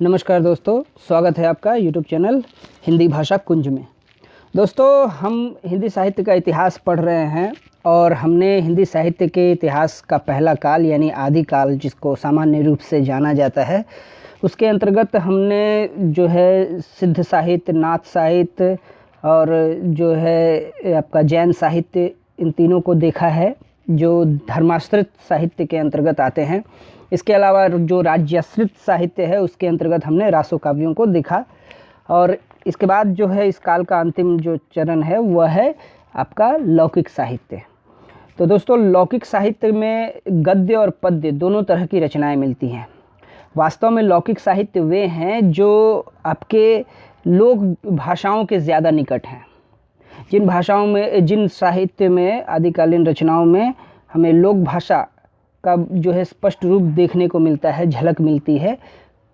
नमस्कार दोस्तों, स्वागत है आपका YouTube चैनल हिंदी भाषा कुंज में। दोस्तों, हम हिंदी साहित्य का इतिहास पढ़ रहे हैं और हमने हिंदी साहित्य के इतिहास का पहला काल यानी आदिकाल, जिसको सामान्य रूप से जाना जाता है, उसके अंतर्गत हमने जो है सिद्ध साहित्य, नाथ साहित्य और जो है आपका जैन साहित्य, इन तीनों को देखा है जो धर्माश्रित साहित्य के अंतर्गत आते हैं। इसके अलावा जो राज्याश्रित साहित्य है उसके अंतर्गत हमने रासो काव्यों को देखा। और इसके बाद जो है इस काल का अंतिम जो चरण है वह है आपका लौकिक साहित्य। तो दोस्तों, लौकिक साहित्य में गद्य और पद्य दोनों तरह की रचनाएं मिलती हैं। वास्तव में लौकिक साहित्य वे हैं जो आपके लोक भाषाओं के ज़्यादा निकट हैं। जिन भाषाओं में, जिन साहित्य में, आदिकालीन रचनाओं में हमें लोक भाषा का जो है स्पष्ट रूप देखने को मिलता है, झलक मिलती है,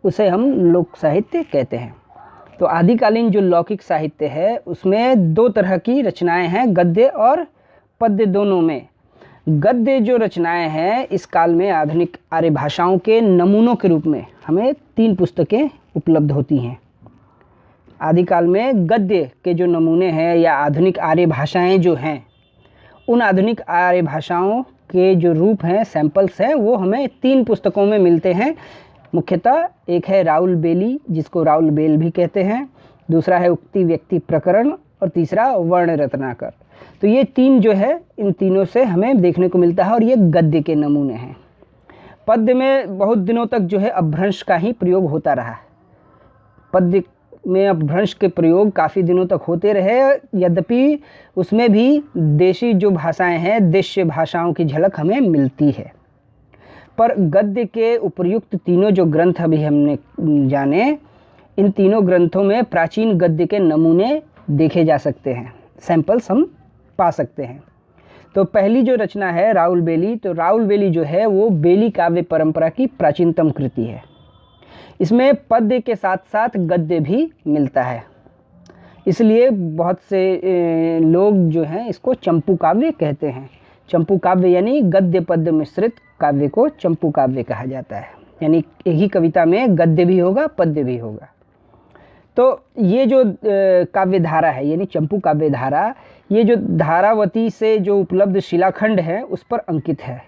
उसे हम लोक साहित्य कहते हैं। तो आदिकालीन जो लौकिक साहित्य है उसमें दो तरह की रचनाएं हैं, गद्य और पद्य दोनों में। गद्य जो रचनाएं हैं इस काल में आधुनिक आर्य भाषाओं के नमूनों के रूप में हमें 3 पुस्तकें उपलब्ध होती हैं। आदिकाल में गद्य के जो नमूने हैं या आधुनिक आर्य भाषाएं जो हैं, उन आधुनिक आर्य भाषाओं के जो रूप हैं, सैंपल्स हैं, वो हमें 3 पुस्तकों में मिलते हैं। मुख्यतः एक है राउल बेली, जिसको राउल बेल भी कहते हैं, दूसरा है उक्ति व्यक्ति प्रकरण और तीसरा वर्ण रत्नाकर। तो ये 3 जो है, इन तीनों से हमें देखने को मिलता है और ये गद्य के नमूने हैं। पद्य में बहुत दिनों तक जो है अपभ्रंश का ही प्रयोग होता रहा। पद्य में अपभ्रंश के प्रयोग काफ़ी दिनों तक होते रहे, यद्यपि उसमें भी देशी जो भाषाएं हैं, देशीय भाषाओं की झलक हमें मिलती है। पर गद्य के उपर्युक्त तीनों जो ग्रंथ अभी हमने जाने, इन तीनों ग्रंथों में प्राचीन गद्य के नमूने देखे जा सकते हैं, सैंपल्स हम पा सकते हैं। तो पहली जो रचना है राउल बेली, तो राउल बेली जो है वो बेली काव्य परंपरा की प्राचीनतम कृति है। इसमें पद्य के साथ साथ गद्य भी मिलता है, इसलिए बहुत से लोग जो हैं इसको चंपू काव्य कहते हैं। चंपू काव्य यानी गद्य पद्य मिश्रित काव्य को चंपू काव्य कहा जाता है, यानी एक ही कविता में गद्य भी होगा, पद्य भी होगा। तो ये जो काव्य धारा है यानी चंपू काव्य धारा, ये जो धारावती से जो उपलब्ध शिलाखंड है उस पर अंकित है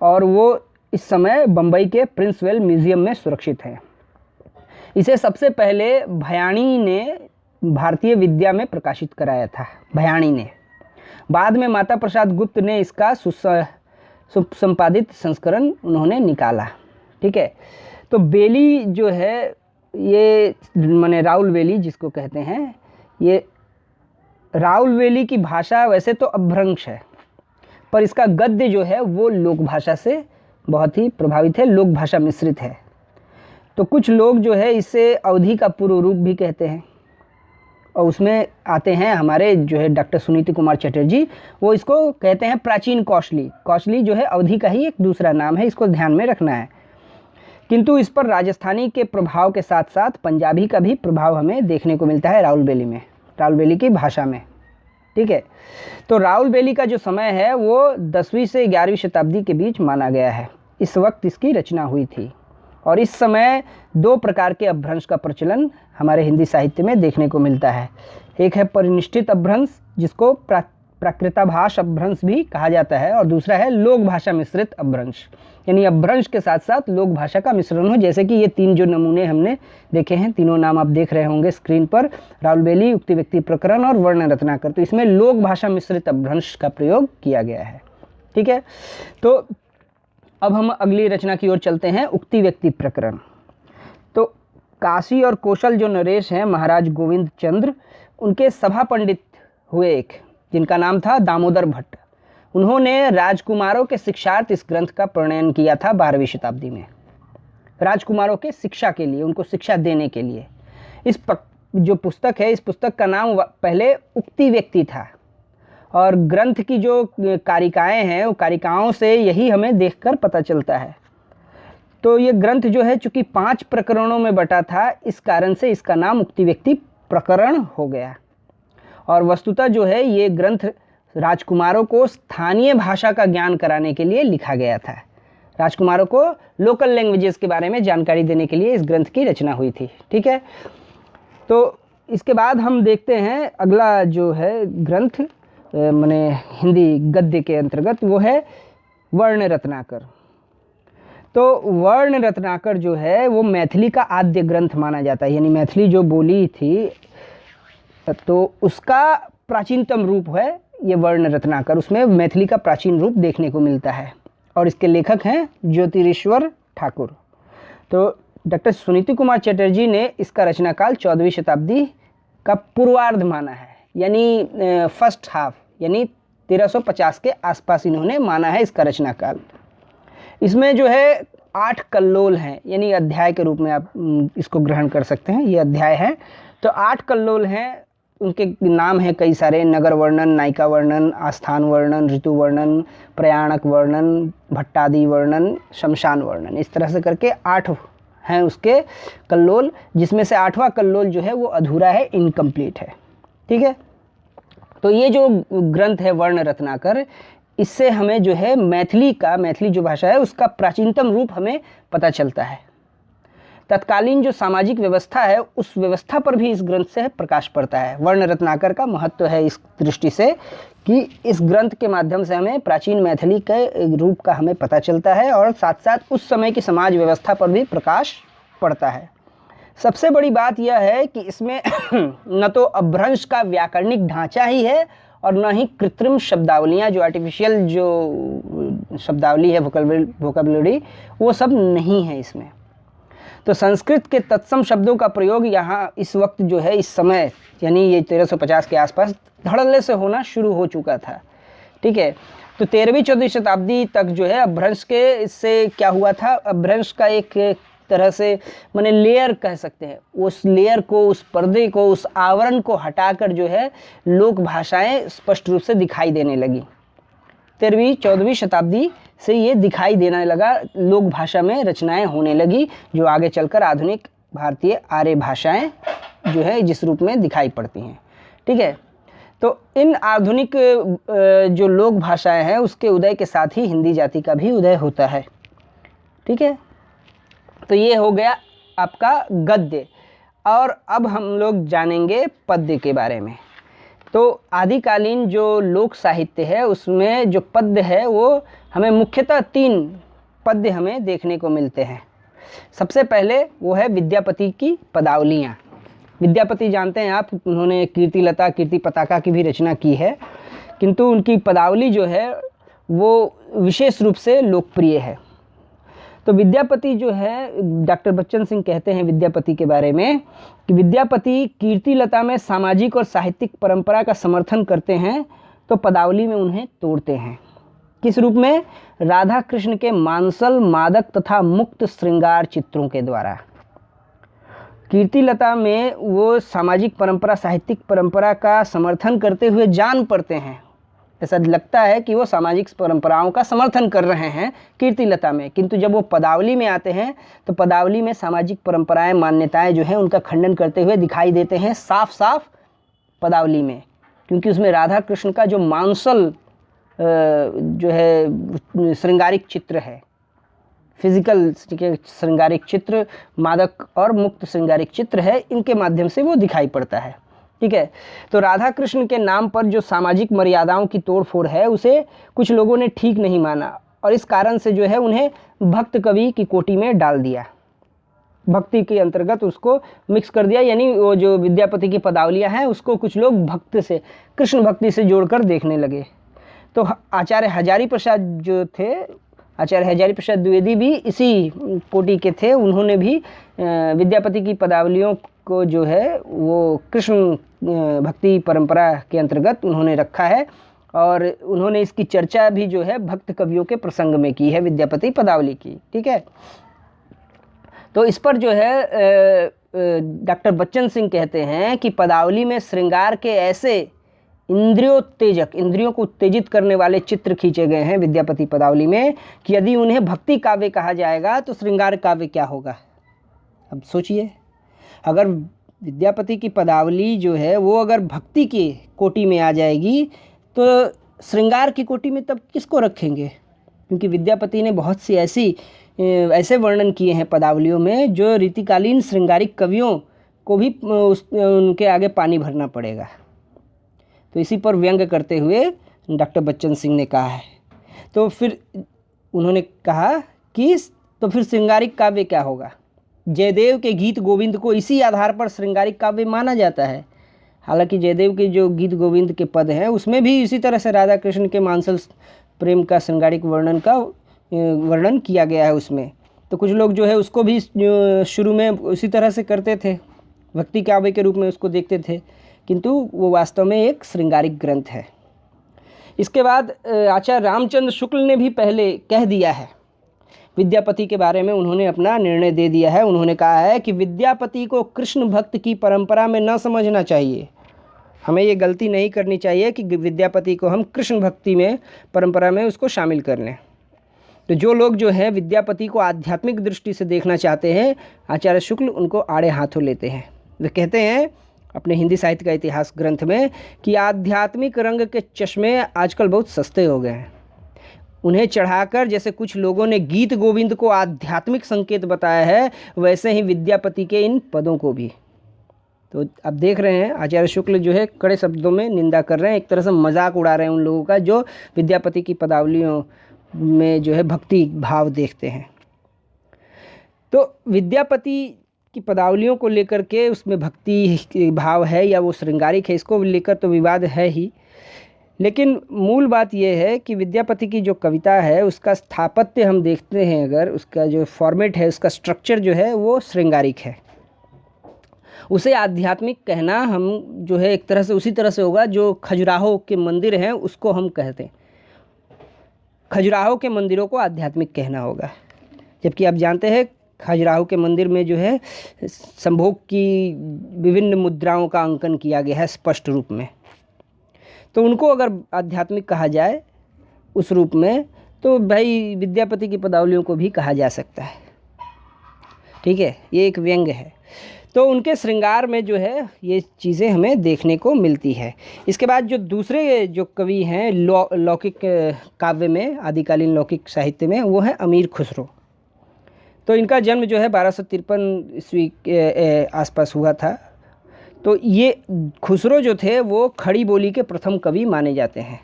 और वो इस समय बम्बई के प्रिंसवेल म्यूजियम में सुरक्षित है। इसे सबसे पहले भयाणी ने भारतीय विद्या में प्रकाशित कराया था, भयाणी ने। बाद में माता प्रसाद गुप्त ने इसका सुसंपादित संस्करण उन्होंने निकाला। ठीक है, तो बेली जो है, ये माने राउल बेली जिसको कहते हैं, ये राउल बेली की भाषा वैसे तो अपभ्रंश है, पर इसका गद्य जो है वो लोक भाषा से बहुत ही प्रभावित है, लोक भाषा मिश्रित है। तो कुछ लोग जो है इसे अवधि का पूर्व रूप भी कहते हैं और उसमें आते हैं हमारे जो है डॉक्टर सुनीति कुमार चटर्जी, वो इसको कहते हैं प्राचीन कौशली। कौशली जो है अवधि का ही एक दूसरा नाम है, इसको ध्यान में रखना है। किंतु इस पर राजस्थानी के प्रभाव के साथ साथ पंजाबी का भी प्रभाव हमें देखने को मिलता है राउल बेली में, राउल बेली की भाषा में। ठीक है, तो राउल बेली का जो समय है वो 10वीं से 11वीं शताब्दी के बीच माना गया है। इस वक्त इसकी रचना हुई थी और इस समय 2 प्रकार के अपभ्रंश का प्रचलन हमारे हिंदी साहित्य में देखने को मिलता है। एक है परिनिष्ठित अपभ्रंश, जिसको प्राकृताभाष अपभ्रंश भी कहा जाता है, और दूसरा है लोक भाषा मिश्रित अपभ्रंश, यानी अपभ्रंश के साथ साथ लोक भाषा का मिश्रण हो। जैसे कि ये 3 जो नमूने हमने देखे हैं, तीनों नाम आप देख रहे होंगे स्क्रीन पर, राउल बेली, उक्ति व्यक्ति प्रकरण और वर्ण रत्नाकर। तो इसमें लोक भाषा मिश्रित अपभ्रंश का प्रयोग किया गया है। ठीक है, तो अब हम अगली रचना की ओर चलते हैं, उक्ति व्यक्ति प्रकरण। तो काशी और कौशल जो नरेश हैं, महाराज गोविंद चंद्र, उनके सभा पंडित हुए एक, जिनका नाम था दामोदर भट्ट। उन्होंने राजकुमारों के शिक्षार्थ इस ग्रंथ का प्रणयन किया था 12वीं शताब्दी में, राजकुमारों के शिक्षा के लिए, उनको शिक्षा देने के लिए। जो पुस्तक है, इस पुस्तक का नाम पहले उक्ति व्यक्ति था और ग्रंथ की जो कारिकाएं हैं वो कारिकाओं से यही हमें देखकर पता चलता है। तो ये ग्रंथ जो है चूँकि 5 प्रकरणों में बटा था, इस कारण से इसका नाम उक्ति व्यक्ति प्रकरण हो गया। और वस्तुतः जो है ये ग्रंथ राजकुमारों को स्थानीय भाषा का ज्ञान कराने के लिए लिखा गया था। राजकुमारों को लोकल लैंग्वेजेस के बारे में जानकारी देने के लिए इस ग्रंथ की रचना हुई थी। ठीक है, तो इसके बाद हम देखते हैं अगला जो है ग्रंथ माने हिंदी गद्य के अंतर्गत, वो है वर्ण रत्नाकर। तो वर्ण रत्नाकर जो है वो मैथिली का आद्य ग्रंथ माना जाता है, यानी मैथिली जो बोली थी तो उसका प्राचीनतम रूप है ये वर्ण रत्नाकर। उसमें मैथिली का प्राचीन रूप देखने को मिलता है और इसके लेखक हैं ज्योतिरीश्वर ठाकुर। तो डॉक्टर सुनीति कुमार चटर्जी ने इसका रचना काल 14वीं शताब्दी का पूर्वार्ध माना है, यानी फर्स्ट हाफ, यानी 1350 के आसपास इन्होंने माना है इसका रचना काल। इसमें जो है 8 कल्लोल हैं, यानी अध्याय के रूप में आप इसको ग्रहण कर सकते हैं, ये अध्याय है। तो 8 कल्लोल हैं, उनके नाम हैं कई सारे, नगर वर्णन, नायिका वर्णन, आस्थान वर्णन, ऋतु वर्णन, प्रयाणक वर्णन, भट्टादि वर्णन, शमशान वर्णन, इस तरह से करके 8 हैं उसके कल्लोल, जिसमें से 8वां कल्लोल जो है वो अधूरा है, इनकम्प्लीट है। ठीक है, तो ये जो ग्रंथ है वर्ण रत्नाकर, इससे हमें जो है मैथिली जो भाषा है उसका प्राचीनतम रूप हमें पता चलता है। तत्कालीन जो सामाजिक व्यवस्था है उस व्यवस्था पर भी इस ग्रंथ से प्रकाश पड़ता है। वर्ण रत्नाकर का महत्व है इस दृष्टि से कि इस ग्रंथ के माध्यम से हमें प्राचीन मैथिली के रूप का हमें पता चलता है और साथ साथ उस समय की समाज व्यवस्था पर भी प्रकाश पड़ता है। सबसे बड़ी बात यह है कि इसमें न तो अपभ्रंश का व्याकरणिक ढांचा ही है और न ही कृत्रिम शब्दावलियाँ, जो आर्टिफिशियल जो शब्दावली है, वोकैबुलरी, वो सब नहीं है इसमें। तो संस्कृत के तत्सम शब्दों का प्रयोग यहाँ इस वक्त जो है, इस समय यानी ये 1350 के आसपास धड़ल्ले से होना शुरू हो चुका था। ठीक है, तो 13वीं-14वीं शताब्दी तक जो है अपभ्रंश के इससे क्या हुआ था, अपभ्रंश का एक तरह से माने लेयर कह सकते हैं, उस लेयर को, उस पर्दे को, उस आवरण को हटाकर जो है लोक भाषाएं स्पष्ट रूप से दिखाई देने लगी। 13वीं-14वीं शताब्दी से ये दिखाई देने लगा, लोक भाषा में रचनाएं होने लगी जो आगे चलकर आधुनिक भारतीय आर्य भाषाएं जो है जिस रूप में दिखाई पड़ती हैं। ठीक है, तो इन आधुनिक जो लोक भाषाएं हैं उसके उदय के साथ ही हिंदी जाति का भी उदय होता है। ठीक है, तो ये हो गया आपका गद्य। और अब हम लोग जानेंगे पद्य के बारे में। तो आदिकालीन जो लोक साहित्य है उसमें जो पद्य है वो हमें मुख्यतः 3 पद्य हमें देखने को मिलते हैं। सबसे पहले वो है विद्यापति की पदावलियाँ। विद्यापति जानते हैं आप, उन्होंने कीर्तिलता, कीर्ति पताका की भी रचना की है, किंतु उनकी पदावली जो है वो विशेष रूप से लोकप्रिय है। तो विद्यापति जो है, डॉक्टर बच्चन सिंह कहते हैं विद्यापति के बारे में कि विद्यापति कीर्तिलता में सामाजिक और साहित्यिक परंपरा का समर्थन करते हैं तो पदावली में उन्हें तोड़ते हैं। किस रूप में? राधा कृष्ण के मांसल, मादक तथा मुक्त श्रृंगार चित्रों के द्वारा। कीर्तिलता में वो सामाजिक परंपरा, साहित्यिक परंपरा का समर्थन करते हुए जान पड़ते हैं, ऐसा लगता है कि वो सामाजिक परंपराओं का समर्थन कर रहे हैं कीर्तिलता में, किंतु जब वो पदावली में आते हैं तो पदावली में सामाजिक परंपराएं, मान्यताएं जो हैं उनका खंडन करते हुए दिखाई देते हैं साफ साफ पदावली में, क्योंकि उसमें राधा कृष्ण का जो मांसल जो है श्रृंगारिक चित्र है, फिजिकल श्रृंगारिक चित्र, मादक और मुक्त श्रृंगारिक चित्र है, इनके माध्यम से वो दिखाई पड़ता है। ठीक है, तो राधा कृष्ण के नाम पर जो सामाजिक मर्यादाओं की तोड़फोड़ है उसे कुछ लोगों ने ठीक नहीं माना और इस कारण से जो है उन्हें भक्त कवि की कोटि में डाल दिया, भक्ति के अंतर्गत उसको मिक्स कर दिया। यानी वो जो विद्यापति की पदावलियाँ हैं उसको कुछ लोग भक्त से, कृष्ण भक्ति से जोड़कर देखने लगे। तो आचार्य हजारी प्रसाद जो थे, आचार्य हजारी प्रसाद द्विवेदी भी इसी कोटि के थे। उन्होंने भी विद्यापति की पदावलियों को जो है वो कृष्ण भक्ति परंपरा के अंतर्गत उन्होंने रखा है और उन्होंने इसकी चर्चा भी जो है भक्त कवियों के प्रसंग में की है, विद्यापति पदावली की। ठीक है, तो इस पर जो है डॉक्टर बच्चन सिंह कहते हैं कि पदावली में श्रृंगार के ऐसे इंद्रियोत्तेजक, इंद्रियों को उत्तेजित करने वाले चित्र खींचे गए हैं विद्यापति पदावली में कि यदि उन्हें भक्ति काव्य कहा जाएगा तो श्रृंगार काव्य क्या होगा। अब सोचिए, अगर विद्यापति की पदावली जो है वो अगर भक्ति की कोटि में आ जाएगी तो श्रृंगार की कोटि में तब किसको रखेंगे? क्योंकि विद्यापति ने बहुत सी ऐसे वर्णन किए हैं पदावलियों में जो रीतिकालीन श्रृंगारिक कवियों को भी उनके आगे पानी भरना पड़ेगा। तो इसी पर व्यंग करते हुए डॉक्टर बच्चन सिंह ने कहा है। तो फिर उन्होंने कहा कि तो फिर श्रृंगारिक काव्य क्या होगा। जयदेव के गीत गोविंद को इसी आधार पर श्रृंगारिक काव्य माना जाता है। हालांकि जयदेव के जो गीत गोविंद के पद हैं उसमें भी इसी तरह से राधा कृष्ण के मानसल प्रेम का श्रृंगारिक वर्णन किया गया है उसमें। तो कुछ लोग जो है उसको भी शुरू में उसी तरह से करते थे, भक्ति काव्य के रूप में उसको देखते थे, किंतु वो वास्तव में एक श्रृंगारिक ग्रंथ है। इसके बाद आचार्य रामचंद्र शुक्ल ने भी पहले कह दिया है विद्यापति के बारे में, उन्होंने अपना निर्णय दे दिया है। उन्होंने कहा है कि विद्यापति को कृष्ण भक्त की परंपरा में न समझना चाहिए। हमें ये गलती नहीं करनी चाहिए कि विद्यापति को हम कृष्ण भक्ति में परंपरा में उसको शामिल कर लें। तो जो लोग जो है विद्यापति को आध्यात्मिक दृष्टि से देखना चाहते हैं, आचार्य शुक्ल उनको आड़े हाथों लेते हैं। वे कहते हैं अपने हिंदी साहित्य का इतिहास ग्रंथ में कि आध्यात्मिक रंग के चश्मे आजकल बहुत सस्ते हो गए हैं। उन्हें चढ़ाकर जैसे कुछ लोगों ने गीत गोविंद को आध्यात्मिक संकेत बताया है, वैसे ही विद्यापति के इन पदों को भी। तो अब देख रहे हैं आचार्य शुक्ल जो है कड़े शब्दों में निंदा कर रहे हैं, एक तरह से मजाक उड़ा रहे हैं उन लोगों का जो विद्यापति की पदावलियों में जो है भक्ति भाव देखते हैं। तो विद्यापति की पदावलियों को लेकर के उसमें भक्ति भाव है या वो श्रृंगारिक है, इसको लेकर तो विवाद है ही, लेकिन मूल बात यह है कि विद्यापति की जो कविता है उसका स्थापत्य हम देखते हैं, अगर उसका जो फॉर्मेट है, उसका स्ट्रक्चर जो है वो श्रृंगारिक है। उसे आध्यात्मिक कहना हम जो है एक तरह से उसी तरह से होगा जो खजुराहो के मंदिर हैं उसको हम कहते हैं, खजुराहो के मंदिरों को आध्यात्मिक कहना होगा। जबकि आप जानते हैं खजुराहो के मंदिर में जो है संभोग की विभिन्न मुद्राओं का अंकन किया गया है स्पष्ट रूप में। तो उनको अगर आध्यात्मिक कहा जाए उस रूप में, तो भाई विद्यापति की पदावलियों को भी कहा जा सकता है। ठीक है, ये एक व्यंग है। तो उनके श्रृंगार में जो है ये चीज़ें हमें देखने को मिलती है। इसके बाद जो दूसरे जो कवि हैं लौकिक काव्य में, आदिकालीन लौकिक साहित्य में, वो है अमीर खुसरो। तो इनका जन्म जो है 1253 ईस्वी के आसपास हुआ था। तो ये खुसरो जो थे वो खड़ी बोली के प्रथम कवि माने जाते हैं।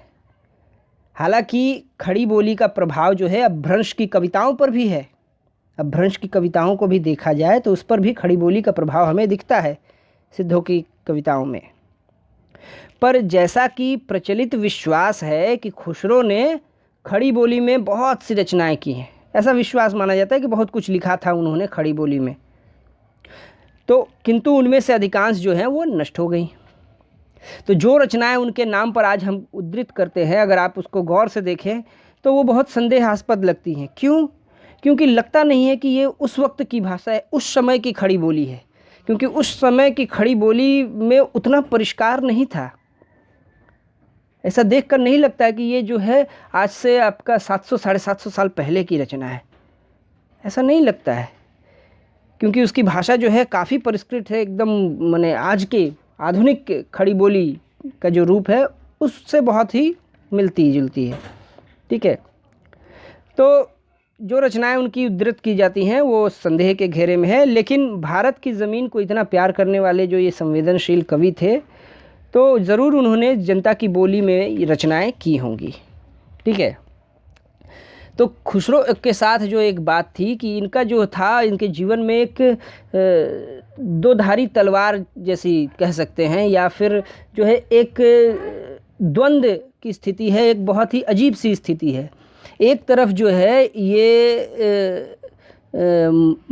हालांकि खड़ी बोली का प्रभाव जो है अपभ्रंश की कविताओं पर भी है। अपभ्रंश की कविताओं को भी देखा जाए तो उस पर भी खड़ी बोली का प्रभाव हमें दिखता है सिद्धों की कविताओं में। पर जैसा कि प्रचलित विश्वास है कि खुसरो ने खड़ी बोली में बहुत सी रचनाएं की हैं, ऐसा विश्वास माना जाता है कि बहुत कुछ लिखा था उन्होंने खड़ी बोली में। तो किंतु उनमें से अधिकांश जो हैं वो नष्ट हो गई। तो जो रचनाएं उनके नाम पर आज हम उद्धृत करते हैं, अगर आप उसको गौर से देखें तो वो बहुत संदेहास्पद लगती हैं। क्यों? क्योंकि लगता नहीं है कि ये उस वक्त की भाषा है, उस समय की खड़ी बोली है, क्योंकि उस समय की खड़ी बोली में उतना परिष्कार नहीं था। ऐसा देखकर नहीं लगता है कि ये जो है आज से आपका 700-750 साल पहले की रचना है, ऐसा नहीं लगता है। क्योंकि उसकी भाषा जो है काफ़ी परिष्कृत है, एकदम माने आज के आधुनिक खड़ी बोली का जो रूप है उससे बहुत ही मिलती जुलती है। ठीक है, तो जो रचनाएं उनकी उद्धृत की जाती हैं वो संदेह के घेरे में है। लेकिन भारत की ज़मीन को इतना प्यार करने वाले जो ये संवेदनशील कवि थे, तो ज़रूर उन्होंने जनता की बोली में रचनाएं की होंगी। ठीक है, तो खुसरो के साथ जो एक बात थी कि इनका जो था, इनके जीवन में एक दो धारी तलवार जैसी कह सकते हैं, या फिर जो है एक द्वंद्व की स्थिति है, एक बहुत ही अजीब सी स्थिति है। एक तरफ जो है ये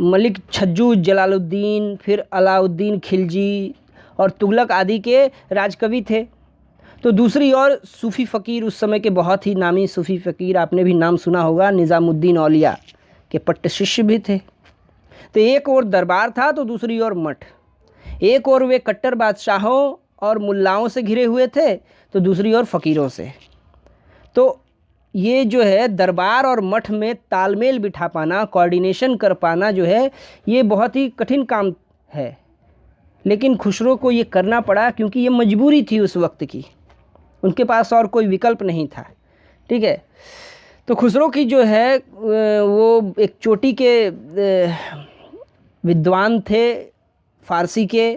मलिक छज्जू जलालुद्दीन, फिर अलाउद्दीन खिलजी और तुगलक आदि के राजकवि थे। तो दूसरी ओर सूफ़ी फ़कीर, उस समय के बहुत ही नामी सूफ़ी फ़कीर, आपने भी नाम सुना होगा, निज़ामुद्दीन औलिया के पट्ट शिष्य भी थे। तो एक ओर दरबार था तो दूसरी ओर मठ। एक ओर वे कट्टर बादशाहों और मुल्लाओं से घिरे हुए थे तो दूसरी ओर फ़कीरों से। तो ये जो है दरबार और मठ में तालमेल बिठा पाना, कोऑर्डिनेशन कर पाना जो है ये बहुत ही कठिन काम है। लेकिन खुसरो को ये करना पड़ा क्योंकि ये मजबूरी थी उस वक्त की, उनके पास और कोई विकल्प नहीं था। ठीक है, तो खुसरो की जो है वो एक चोटी के विद्वान थे फ़ारसी के।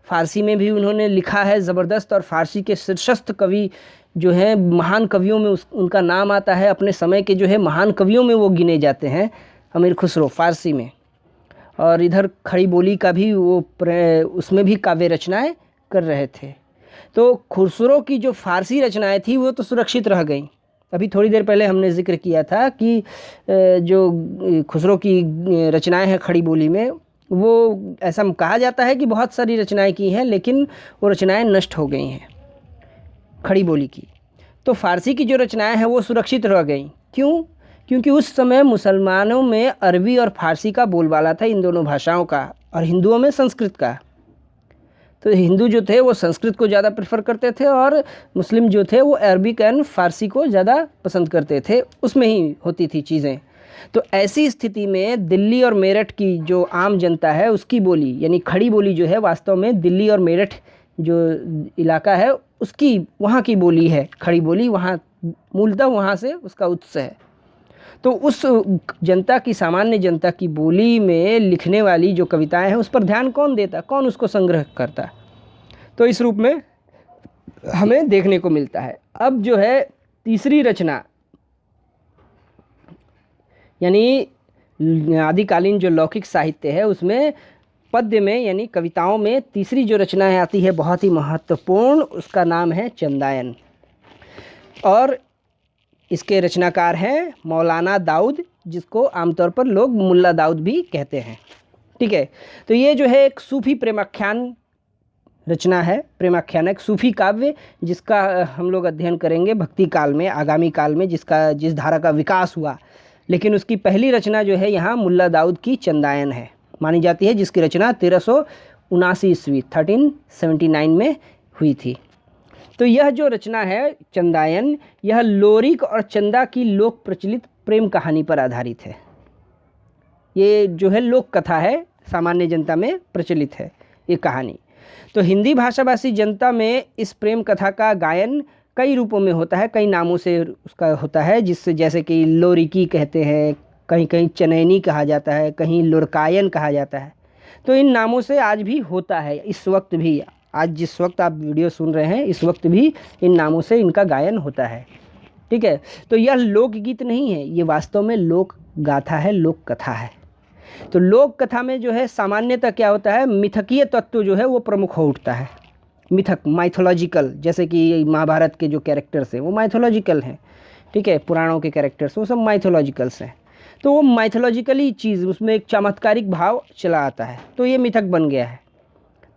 फ़ारसी में भी उन्होंने लिखा है ज़बरदस्त, और फ़ारसी के शीर्षस्थ कवि जो हैं, महान कवियों में उनका नाम आता है। अपने समय के जो है महान कवियों में वो गिने जाते हैं अमीर खुसरो फ़ारसी में। और इधर खड़ी बोली का भी वो उसमें भी काव्य रचनाएं कर रहे थे। तो खुसरो की जो फ़ारसी रचनाएं थी वो तो सुरक्षित रह गई। अभी थोड़ी देर पहले हमने जिक्र किया था कि जो खुसरो की रचनाएं हैं खड़ी बोली में, वो ऐसा कहा जाता है कि बहुत सारी रचनाएं की हैं, लेकिन वो रचनाएं नष्ट हो गई हैं खड़ी बोली की। तो फ़ारसी की जो रचनाएं हैं वो सुरक्षित रह गई। क्यों? क्योंकि उस समय मुसलमानों में अरबी और फ़ारसी का बोलबाला था, इन दोनों भाषाओं का, और हिंदुओं में संस्कृत का। तो हिंदू जो थे वो संस्कृत को ज़्यादा प्रेफर करते थे, और मुस्लिम जो थे वो अरबिक एंड फ़ारसी को ज़्यादा पसंद करते थे, उसमें ही होती थी चीज़ें। तो ऐसी स्थिति में दिल्ली और मेरठ की जो आम जनता है उसकी बोली, यानी खड़ी बोली जो है, वास्तव में दिल्ली और मेरठ जो इलाका है उसकी, वहाँ की बोली है खड़ी बोली। वहाँ मूलतः वहाँ से उसका उत्स है। तो उस जनता की, सामान्य जनता की बोली में लिखने वाली जो कविताएं हैं उस पर ध्यान कौन देता, कौन उसको संग्रह करता? तो इस रूप में हमें देखने को मिलता है। अब जो है तीसरी रचना, यानी आदिकालीन जो लौकिक साहित्य है उसमें पद्य में, यानी कविताओं में तीसरी जो रचना आती है बहुत ही महत्वपूर्ण, उसका नाम है चंदायन। और इसके रचनाकार हैं मौलाना दाऊद, जिसको आमतौर पर लोग मुल्ला दाऊद भी कहते हैं। ठीक है, तो ये जो है एक सूफ़ी प्रेमाख्यान रचना है। प्रेमाख्यान एक सूफ़ी काव्य जिसका हम लोग अध्ययन करेंगे भक्ति काल में, आगामी काल में, जिस धारा का विकास हुआ। लेकिन उसकी पहली रचना जो है यहाँ मुल्ला दाऊद की चंदायन है, मानी जाती है, जिसकी रचना 1379 ईस्वी 1379 में हुई थी। तो यह जो रचना है चंदायन, यह लोरिक और चंदा की लोक प्रचलित प्रेम कहानी पर आधारित है। ये जो है लोक कथा है, सामान्य जनता में प्रचलित है ये कहानी। तो हिंदी भाषाभाषी जनता में इस प्रेम कथा का गायन कई रूपों में होता है, कई नामों से उसका होता है, जिससे जैसे कि लोरिकी कहते हैं, कहीं कहीं चनैनी कहा जाता है, कहीं लुरकायन कहा जाता है। तो इन नामों से आज भी होता है, इस वक्त भी, आज जिस वक्त आप वीडियो सुन रहे हैं इस वक्त भी इन नामों से इनका गायन होता है। ठीक है, तो यह लोकगीत नहीं है, ये वास्तव में लोक गाथा है, लोक कथा है। तो लोक कथा में जो है सामान्यतः क्या होता है, मिथकीय तत्व जो है वो प्रमुख हो उठता है। मिथक, माइथोलॉजिकल, जैसे कि महाभारत के जो कैरेक्टर्स हैं वो माइथोलॉजिकल हैं। ठीक है, पुराणों के कैरेक्टर्स वो सब माइथोलॉजिकल्स हैं। तो वो माइथोलॉजिकली चीज़, उसमें एक चमत्कारिक भाव चला आता है, तो ये मिथक बन गया है।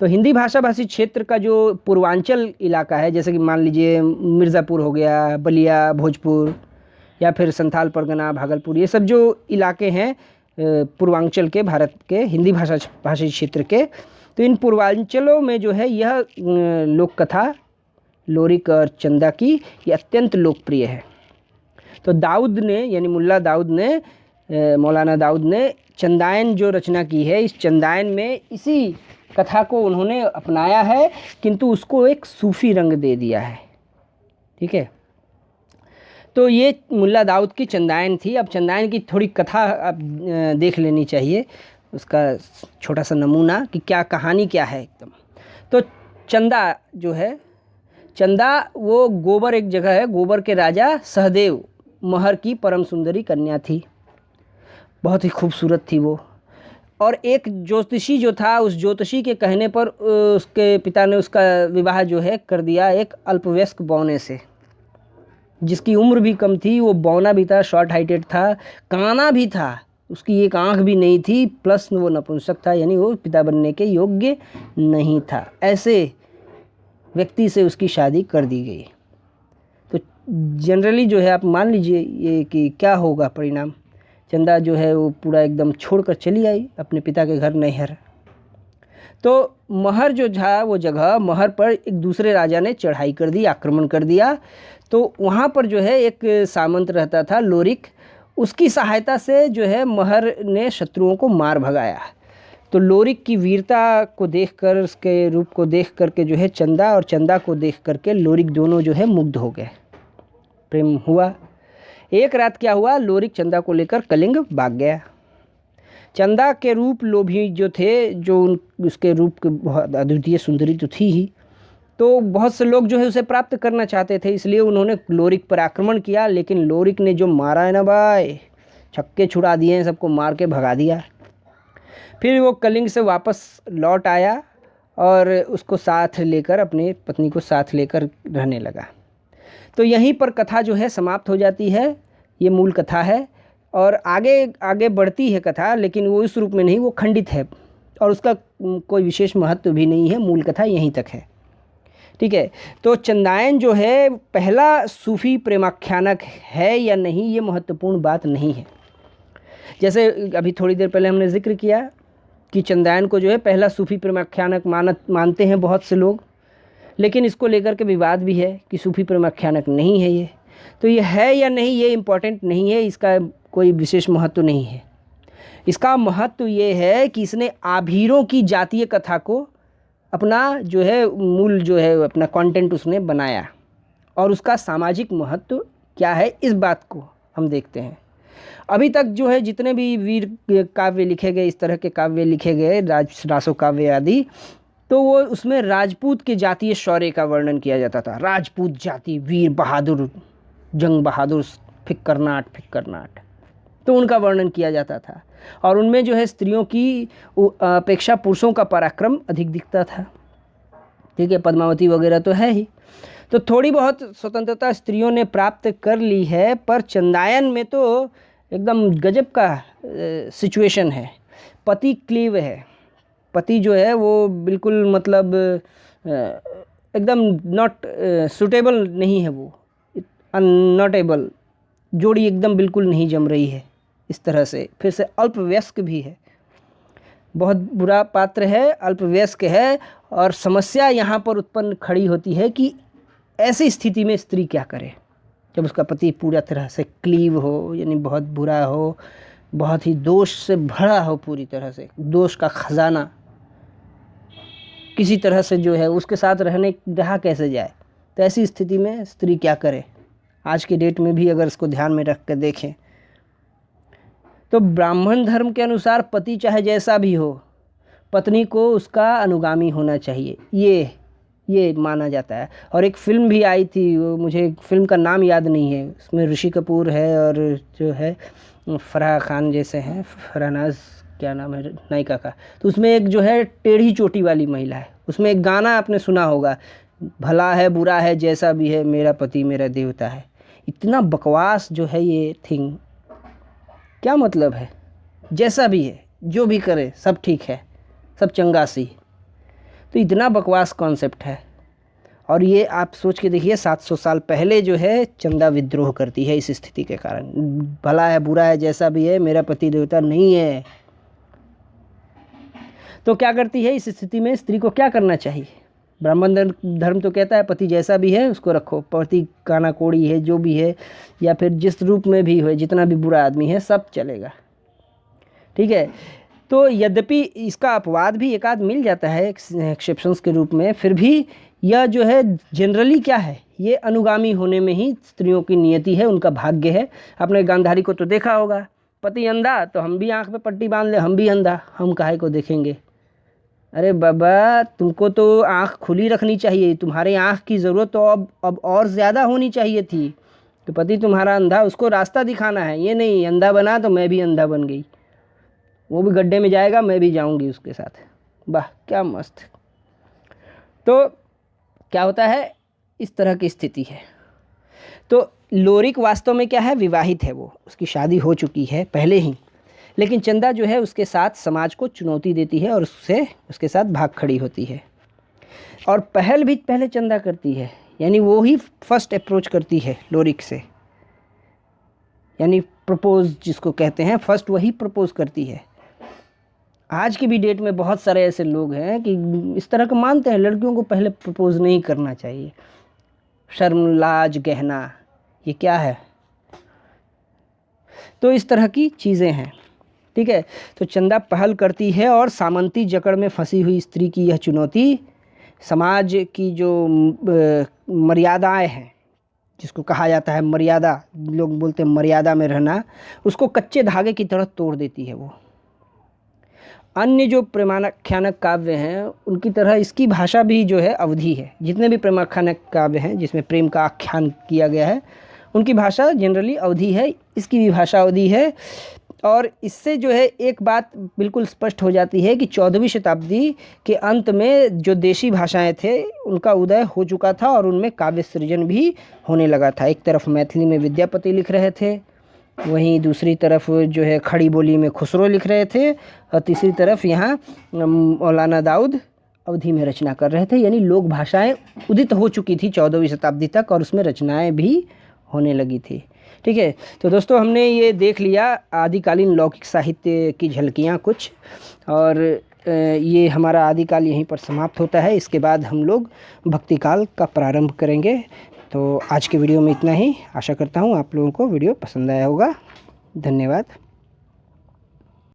तो हिंदी भाषाभाषी क्षेत्र का जो पूर्वांचल इलाका है, जैसे कि मान लीजिए मिर्ज़ापुर हो गया, बलिया, भोजपुर, या फिर संथाल परगना, भागलपुर, ये सब जो इलाके हैं पूर्वांचल के भारत के हिंदी भाषी क्षेत्र के, तो इन पूर्वांचलों में जो है यह लोक कथा लोरिक और चंदा की ये अत्यंत लोकप्रिय है। तो दाऊद ने, यानी मुल्ला दाऊद ने, मौलाना दाऊद ने चंदायन जो रचना की है, इस चंदायन में इसी कथा को उन्होंने अपनाया है, किंतु उसको एक सूफ़ी रंग दे दिया है। ठीक है, तो ये मुल्ला दाऊद की चंदायन थी। अब चंदायन की थोड़ी कथा अब देख लेनी चाहिए, उसका छोटा सा नमूना कि क्या कहानी क्या है एकदम। तो चंदा जो है, चंदा वो गोबर, एक जगह है, गोबर के राजा सहदेव महर की परम सुंदरी कन्या थी, बहुत ही खूबसूरत थी वो। और एक ज्योतिषी जो था, उस ज्योतिषी के कहने पर उसके पिता ने उसका विवाह जो है कर दिया एक अल्पवयस्क बौने से, जिसकी उम्र भी कम थी, वो बौना भी था, शॉर्ट हाइटेड था, काना भी था, उसकी एक आंख भी नहीं थी, प्लस वो नपुंसक था, यानी वो पिता बनने के योग्य नहीं था। ऐसे व्यक्ति से उसकी शादी कर दी गई। तो जनरली जो है आप मान लीजिए ये कि क्या होगा परिणाम, चंदा जो है वो पूरा एकदम छोड़कर चली आई अपने पिता के घर नैहर। तो महर जो था, वो जगह महर पर एक दूसरे राजा ने चढ़ाई कर दी, आक्रमण कर दिया। तो वहाँ पर जो है एक सामंत रहता था लोरिक, उसकी सहायता से जो है महर ने शत्रुओं को मार भगाया। तो लोरिक की वीरता को देखकर, उसके रूप को देख करके जो है चंदा, और चंदा को देख करके लोरिक, दोनों जो है मुग्ध हो गए, प्रेम हुआ। एक रात क्या हुआ, लोरिक चंदा को लेकर कलिंग भाग गया। चंदा के रूप लोभी जो थे, जो उसके रूप के बहुत अद्वितीय सुंदरी तो थी ही, तो बहुत से लोग जो है उसे प्राप्त करना चाहते थे, इसलिए उन्होंने लोरिक पर आक्रमण किया। लेकिन लोरिक ने जो मारा है ना भाई, छक्के छुड़ा दिए हैं, सबको मार के भगा दिया। फिर वो कलिंग से वापस लौट आया और उसको साथ लेकर, अपनी पत्नी को साथ लेकर रहने लगा। तो यहीं पर कथा जो है समाप्त हो जाती है। ये मूल कथा है और आगे आगे बढ़ती है कथा, लेकिन वो इस रूप में नहीं, वो खंडित है और उसका कोई विशेष महत्व भी नहीं है। मूल कथा यहीं तक है, ठीक है। तो चंदायन जो है पहला सूफी प्रेमाख्यानक है या नहीं, ये महत्वपूर्ण बात नहीं है। जैसे अभी थोड़ी देर पहले हमने जिक्र किया कि चंदायन को जो है पहला सूफी प्रेमाख्यानक मानते हैं बहुत से लोग, लेकिन इसको लेकर के विवाद भी है कि सूफी प्रेमाख्यानक नहीं है ये। तो ये है या नहीं, ये इम्पोर्टेंट नहीं है, इसका कोई विशेष महत्व नहीं है। इसका महत्व ये है कि इसने आभीरों की जातीय कथा को अपना जो है मूल जो है अपना कंटेंट उसने बनाया, और उसका सामाजिक महत्व क्या है इस बात को हम देखते हैं। अभी तक जो है जितने भी वीर काव्य लिखे गए, इस तरह के काव्य लिखे गए, रासो काव्य आदि, तो वो उसमें राजपूत के जातीय शौर्य का वर्णन किया जाता था। राजपूत जाति, वीर बहादुर, जंग बहादुर, फिक्करनाट, तो उनका वर्णन किया जाता था। और उनमें जो है स्त्रियों की अपेक्षा पुरुषों का पराक्रम अधिक दिखता था, ठीक है। पद्मावती वगैरह तो है ही। तो थोड़ी बहुत स्वतंत्रता स्त्रियों ने प्राप्त कर ली है, पर चंदायन में तो एकदम गजब का सिचुएशन है। पति क्लीव है, पति जो है वो बिल्कुल मतलब एकदम नॉट सूटेबल नहीं है, वो नॉट एबल, जोड़ी एकदम बिल्कुल नहीं जम रही है इस तरह से। फिर से अल्पवयस्क भी है, बहुत बुरा पात्र है, अल्पवयस्क है। और समस्या यहाँ पर उत्पन्न खड़ी होती है कि ऐसी स्थिति में स्त्री क्या करे जब उसका पति पूरा तरह से क्लीव हो, यानी बहुत बुरा हो, बहुत ही दोष से भरा हो, पूरी तरह से दोष का खजाना किसी तरह से जो है उसके साथ रहा कैसे जाए। तो ऐसी स्थिति में स्त्री क्या करे, आज के डेट में भी अगर इसको ध्यान में रख कर देखें तो ब्राह्मण धर्म के अनुसार पति चाहे जैसा भी हो, पत्नी को उसका अनुगामी होना चाहिए, ये माना जाता है। और एक फिल्म भी आई थी, वो मुझे फिल्म का नाम याद नहीं है, उसमें ऋषि कपूर है और जो है फराह खान जैसे हैं, फरहनाज क्या नाम है नायिका का। तो उसमें एक जो है टेढ़ी चोटी वाली महिला है, उसमें एक गाना आपने सुना होगा, भला है बुरा है जैसा भी है मेरा पति मेरा देवता है। इतना बकवास जो है ये थिंग, क्या मतलब है, जैसा भी है जो भी करे सब ठीक है, सब चंगासी। तो इतना बकवास कॉन्सेप्ट है। और ये आप सोच के देखिए 700 साल पहले जो है चंदा विद्रोह करती है इस स्थिति के कारण। भला है बुरा है जैसा भी है मेरा पति देवता नहीं है। तो क्या करती है इस स्थिति में, स्त्री को क्या करना चाहिए? ब्राह्मण धर्म तो कहता है पति जैसा भी है उसको रखो, पति काना कोड़ी है जो भी है, या फिर जिस रूप में भी हो, जितना भी बुरा आदमी है सब चलेगा, ठीक है। तो यद्यपि इसका अपवाद भी एक आध मिल जाता है एक्सेप्शंस के रूप में, फिर भी यह जो है जनरली क्या है, ये अनुगामी होने में ही स्त्रियों की नियति है, उनका भाग्य है। आपने गांधारी को तो देखा होगा, पति अंधा तो हम भी आँख पे पट्टी बांध ले, हम भी अंधा, हम काहे को देखेंगे। अरे बाबा तुमको तो आँख खुली रखनी चाहिए, तुम्हारे आँख की ज़रूरत तो अब और ज़्यादा होनी चाहिए थी। तो पति तुम्हारा अंधा, उसको रास्ता दिखाना है, ये नहीं अंधा बना तो मैं भी अंधा बन गई, वो भी गड्ढे में जाएगा मैं भी जाऊंगी उसके साथ। वाह क्या मस्त। तो क्या होता है, इस तरह की स्थिति है। तो लोरिक वास्तव में क्या है, विवाहित है, वो उसकी शादी हो चुकी है पहले ही, लेकिन चंदा जो है उसके साथ समाज को चुनौती देती है और उसके साथ भाग खड़ी होती है। और पहल भी पहले चंदा करती है, यानी वो ही फर्स्ट अप्रोच करती है लोरिक से, यानी प्रपोज जिसको कहते हैं, फर्स्ट वही प्रपोज करती है। आज की भी डेट में बहुत सारे ऐसे लोग हैं कि इस तरह का मानते हैं लड़कियों को पहले प्रपोज नहीं करना चाहिए, शर्म लाज गहना, ये क्या है। तो इस तरह की चीज़ें हैं, ठीक है। तो चंदा पहल करती है और सामंती जकड़ में फंसी हुई स्त्री की यह चुनौती, समाज की जो मर्यादाएं हैं, जिसको कहा जाता है मर्यादा, लोग बोलते हैं मर्यादा में रहना, उसको कच्चे धागे की तरह तोड़ देती है वो। अन्य जो प्रेमाख्यानक काव्य हैं उनकी तरह इसकी भाषा भी जो है अवधी है। जितने भी प्रेमाख्यानक काव्य हैं जिसमें प्रेम का आख्यान किया गया है उनकी भाषा जनरली अवधी है, इसकी भी भाषा अवधी है। और इससे जो है एक बात बिल्कुल स्पष्ट हो जाती है कि 14वीं शताब्दी के अंत में जो देशी भाषाएं थे उनका उदय हो चुका था और उनमें काव्य सृजन भी होने लगा था। एक तरफ मैथिली में विद्यापति लिख रहे थे, वहीं दूसरी तरफ जो है खड़ी बोली में खुसरो लिख रहे थे, और तीसरी तरफ यहाँ मौलाना दाऊद अवधी में रचना कर रहे थे। यानी लोक भाषाएं उदित हो चुकी थी 14वीं शताब्दी तक और उसमें रचनाएं भी होने लगी थी। ठीक है, तो दोस्तों हमने ये देख लिया आदिकालीन लौकिक साहित्य की झलकियाँ कुछ, और ये हमारा आदिकाल यहीं पर समाप्त होता है। इसके बाद हम लोग भक्तिकाल का प्रारंभ करेंगे। तो आज के वीडियो में इतना ही। आशा करता हूँ आप लोगों को वीडियो पसंद आया होगा। धन्यवाद।